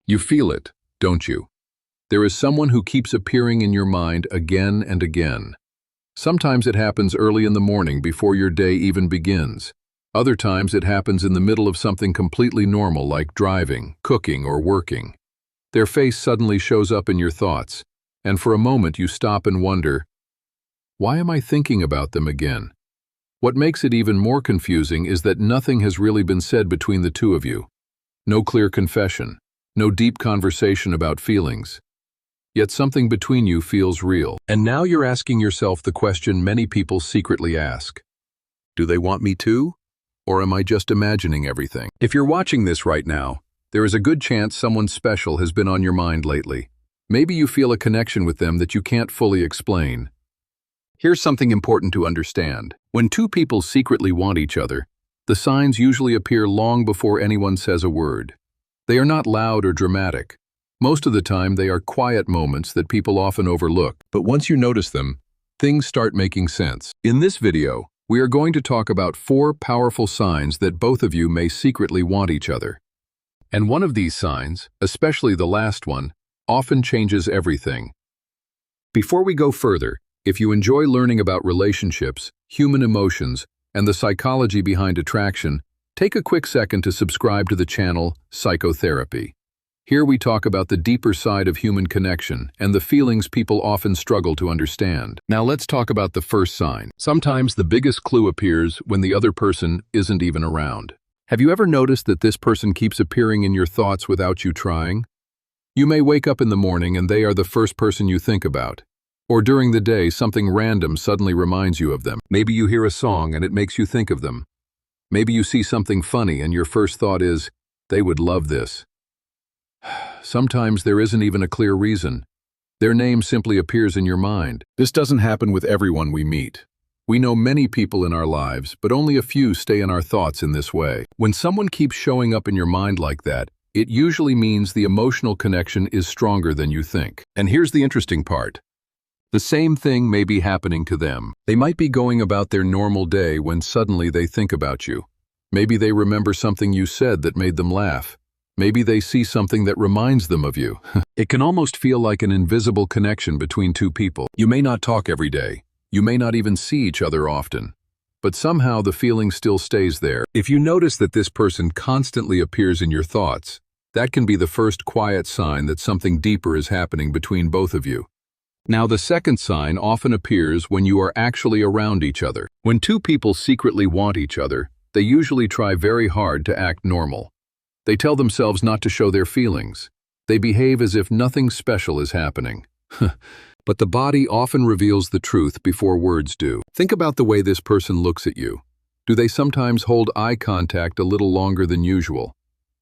You feel it, don't you? There is someone who keeps appearing in your mind again and again. Sometimes it happens early in the morning before your day even begins. Other times it happens in the middle of something completely normal like driving, cooking, or working. Their face suddenly shows up in your thoughts, and for a moment you stop and wonder, why am I thinking about them again? What makes it even more confusing is that nothing has really been said between the two of you. No clear confession, no deep conversation about feelings. Yet something between you feels real. And now you're asking yourself the question many people secretly ask. Do they want me too? Or am I just imagining everything? If you're watching this right now, there is a good chance someone special has been on your mind lately. Maybe you feel a connection with them that you can't fully explain. Here's something important to understand. When two people secretly want each other, the signs usually appear long before anyone says a word. They are not loud or dramatic. Most of the time, they are quiet moments that people often overlook. But once you notice them, things start making sense. In this video, we are going to talk about 4 powerful signs that both of you may secretly want each other. And one of these signs, especially the last one, often changes everything. Before we go further, if you enjoy learning about relationships, human emotions, and the psychology behind attraction, take a quick second to subscribe to the channel Psychotherapy. Here we talk about the deeper side of human connection and the feelings people often struggle to understand. Now let's talk about the first sign. Sometimes the biggest clue appears when the other person isn't even around. Have you ever noticed that this person keeps appearing in your thoughts without you trying? You may wake up in the morning and they are the first person you think about. Or during the day, something random suddenly reminds you of them. Maybe you hear a song and it makes you think of them. Maybe you see something funny and your first thought is, they would love this. Sometimes there isn't even a clear reason. Their name simply appears in your mind. This doesn't happen with everyone we meet. We know many people in our lives, but only a few stay in our thoughts in this way. When someone keeps showing up in your mind like that, it usually means the emotional connection is stronger than you think. And here's the interesting part. The same thing may be happening to them. They might be going about their normal day when suddenly they think about you. Maybe they remember something you said that made them laugh. Maybe they see something that reminds them of you. It can almost feel like an invisible connection between two people. You may not talk every day. You may not even see each other often. But somehow the feeling still stays there. If you notice that this person constantly appears in your thoughts, that can be the first quiet sign that something deeper is happening between both of you. Now, the second sign often appears when you are actually around each other. When two people secretly want each other, they usually try very hard to act normal. They tell themselves not to show their feelings. They behave as if nothing special is happening. But the body often reveals the truth before words do. Think about the way this person looks at you. Do they sometimes hold eye contact a little longer than usual?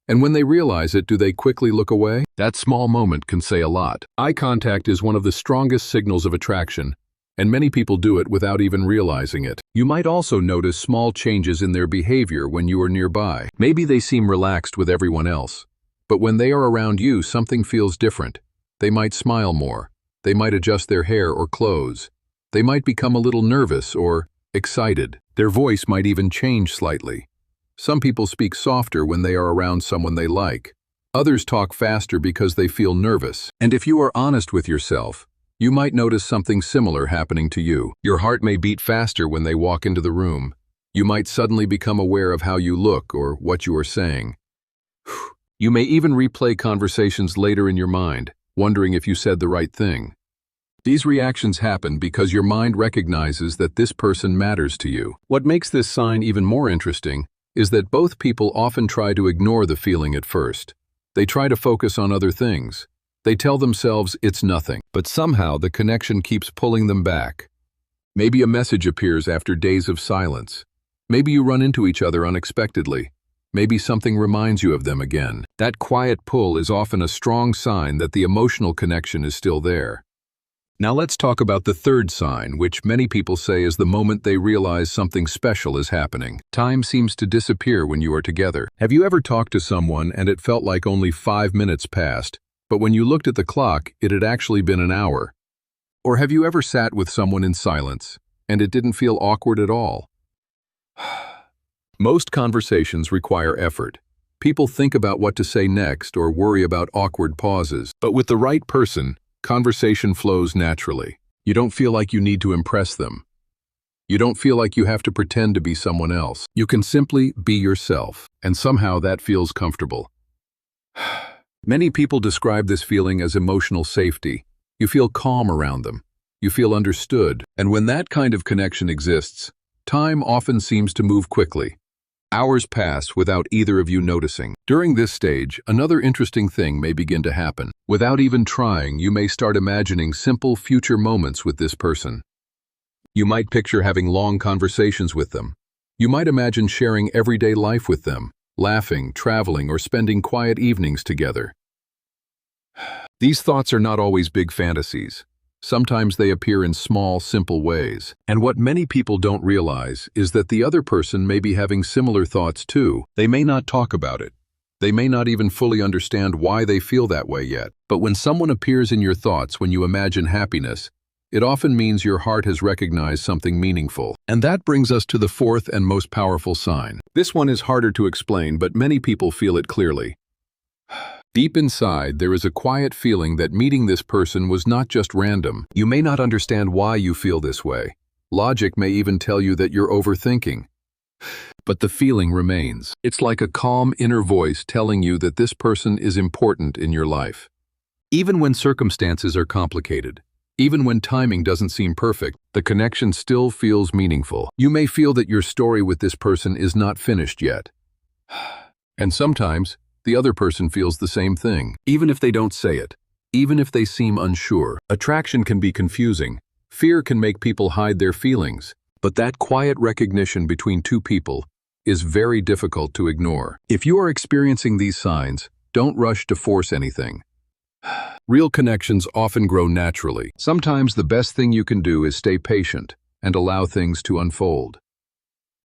And when they realize it, do they quickly look away? That small moment can say a lot. Eye contact is one of the strongest signals of attraction, and many people do it without even realizing it. You might also notice small changes in their behavior when you are nearby. Maybe they seem relaxed with everyone else, but when they are around you, something feels different. They might smile more. They might adjust their hair or clothes. They might become a little nervous or excited. Their voice might even change slightly. Some people speak softer when they are around someone they like. Others talk faster because they feel nervous. And if you are honest with yourself, you might notice something similar happening to you. Your heart may beat faster when they walk into the room. You might suddenly become aware of how you look or what you are saying. You may even replay conversations later in your mind, wondering if you said the right thing. These reactions happen because your mind recognizes that this person matters to you. What makes this sign even more interesting is that both people often try to ignore the feeling at first. They try to focus on other things. They tell themselves it's nothing, but somehow the connection keeps pulling them back. Maybe a message appears after days of silence. Maybe you run into each other unexpectedly. Maybe something reminds you of them again. That quiet pull is often a strong sign that the emotional connection is still there. Now let's talk about the third sign, which many people say is the moment they realize something special is happening. Time seems to disappear when you are together. Have you ever talked to someone and it felt like only 5 minutes passed, but when you looked at the clock, it had actually been an hour? Or have you ever sat with someone in silence and it didn't feel awkward at all? Most conversations require effort. People think about what to say next or worry about awkward pauses. But with the right person, conversation flows naturally. You don't feel like you need to impress them. You don't feel like you have to pretend to be someone else. You can simply be yourself, and somehow that feels comfortable. Many people describe this feeling as emotional safety. You feel calm around them. You feel understood. And when that kind of connection exists, time often seems to move quickly. Hours pass without either of you noticing. During this stage, another interesting thing may begin to happen. Without even trying, you may start imagining simple future moments with this person. You might picture having long conversations with them. You might imagine sharing everyday life with them, laughing, traveling, or spending quiet evenings together. These thoughts are not always big fantasies. Sometimes they appear in small, simple ways. And what many people don't realize is that the other person may be having similar thoughts too. They may not talk about it. They may not even fully understand why they feel that way yet. But when someone appears in your thoughts when you imagine happiness, it often means your heart has recognized something meaningful. And that brings us to the fourth and most powerful sign. This one is harder to explain, but many people feel it clearly. Deep inside, there is a quiet feeling that meeting this person was not just random. You may not understand why you feel this way. Logic may even tell you that you're overthinking. But the feeling remains. It's like a calm inner voice telling you that this person is important in your life. Even when circumstances are complicated, even when timing doesn't seem perfect, the connection still feels meaningful. You may feel that your story with this person is not finished yet. And sometimes, the other person feels the same thing, even if they don't say it, even if they seem unsure. Attraction can be confusing. Fear can make people hide their feelings. But that quiet recognition between two people is very difficult to ignore. If you are experiencing these signs, don't rush to force anything. Real connections often grow naturally. Sometimes the best thing you can do is stay patient and allow things to unfold.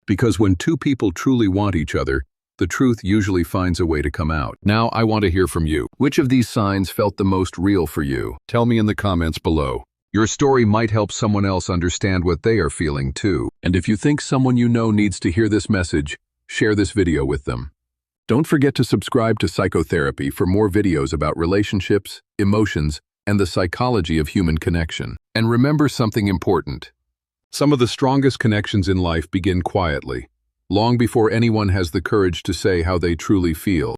Because when two people truly want each other, the truth usually finds a way to come out. Now I want to hear from you. Which of these signs felt the most real for you? Tell me in the comments below. Your story might help someone else understand what they are feeling too. And if you think someone you know needs to hear this message, share this video with them. Don't forget to subscribe to Psychotherapy for more videos about relationships, emotions, and the psychology of human connection. And remember something important. Some of the strongest connections in life begin quietly, long before anyone has the courage to say how they truly feel.